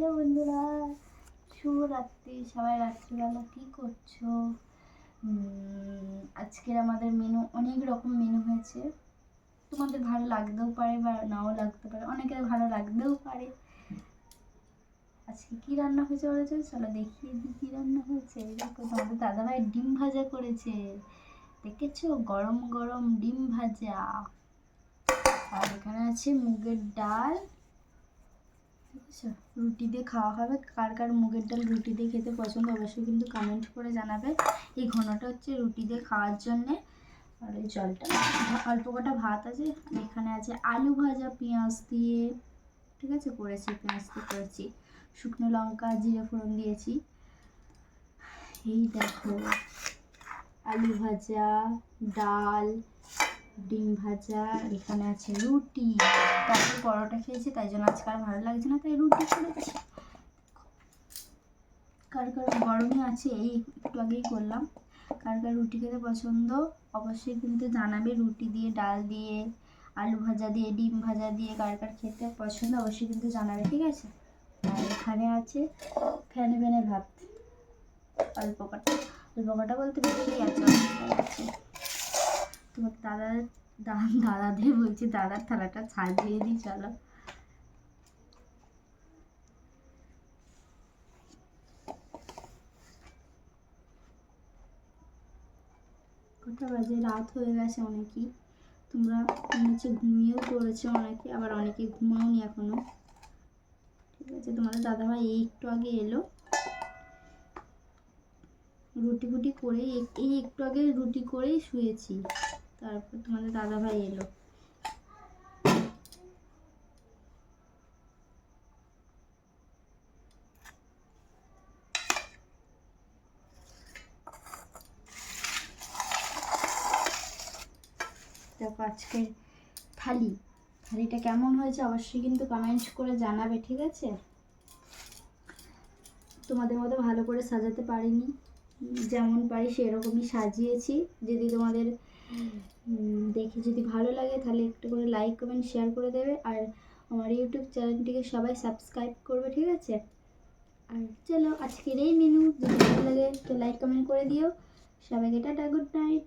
Hello বন্ধুরা, শুভরাত্রি। সবাই রাত্রিবেলা কী করছো? আজকের আমাদের মেনু অনেক রকম মেনু হয়েছে। তোমাদের ভালো লাগতেও পারে বা নাও লাগতে পারে, অনেকের ভালো লাগতেও পারে। আজকে কি রান্না হয়েছে বলেছে, চলো দেখিয়ে দিই কী রান্না হয়েছে। দেখো, তোমাদের দাদাভাই ডিম ভাজা করেছে, দেখেছো? গরম গরম ডিম ভাজা। আর এখানে আছে মুগের ডাল। রুটি দিয়ে খাওয়া হবে। কার কার মুগের ডাল রুটি দিয়ে খেতে পছন্দ অবশ্যই কিন্তু কমেন্ট করে জানাবে। এই ঘনটা হচ্ছে রুটি দিয়ে খাওয়ার জন্যে। আর এই জলটা, অল্প কটা ভাত আছে। এখানে আছে আলু ভাজা পেঁয়াজ দিয়ে, ঠিক আছে, করেছি, পেঁয়াজ দিয়ে করেছি, শুকনো লঙ্কা জিরে ফোড়ন দিয়েছি। এই দেখো, আলু ভাজা, ডাল, ডিম ভাজা, এখানে আছে রুটি। তারপর পরোটা খেয়েছি, তাই জন্য আজকে আর ভালো লাগছে না, তাই রুটি করেছি। কার কার গরমে আছে, এই একটু আগেই করলাম। কার কার রুটি খেতে পছন্দ অবশ্যই কিন্তু জানাবে। রুটি দিয়ে, ডাল দিয়ে, আলু ভাজা দিয়ে, ডিম ভাজা দিয়ে কার কার খেতে পছন্দ অবশ্যই কিন্তু জানাবে, ঠিক আছে? আর এখানে আছে ফ্যানে ফ্যানে ভাত, অল্প কটা বলতে বেশি আছে। তোমার দাদাদের বলছি, দাদার থালাটা সাজিয়ে দিই, চলো। কটা বাজে? রাত হয়ে গেছে অনেকই। তোমরা নিচে ঘুমিয়েও পড়েছো অনেকে, আবার অনেকে ঘুমাওনি এখনো, ঠিক আছে? তোমাদের দাদাভাই এই একটু আগে এলো, রুটি ফুটি করে এই একটু আগে রুটি করেই শুয়েছি। তারপর তোমাদের দাদাভাই এলো। দেখো আজকে থালিটা কেমন হয়েছে অবশ্যই কিন্তু কমেন্ট করে জানাবে, ঠিক আছে? তোমাদের মতো ভালো করে সাজাতে পারিনি, যেমন পারি সেরকমই সাজিয়েছি। যদি তোমাদের দেখে যদি ভালো লাগে তাহলে একটু করে লাইক কমেন্ট শেয়ার করে দেবে। আর আমার ইউটিউব চ্যানেলটিকে সবাই সাবস্ক্রাইব করবে, ঠিক আছে? আর চলো, আজকের এই মেনু যদি ভালো লাগে তো লাইক কমেন্ট করে দিও। সবাইকে টাটা, গুড নাইট।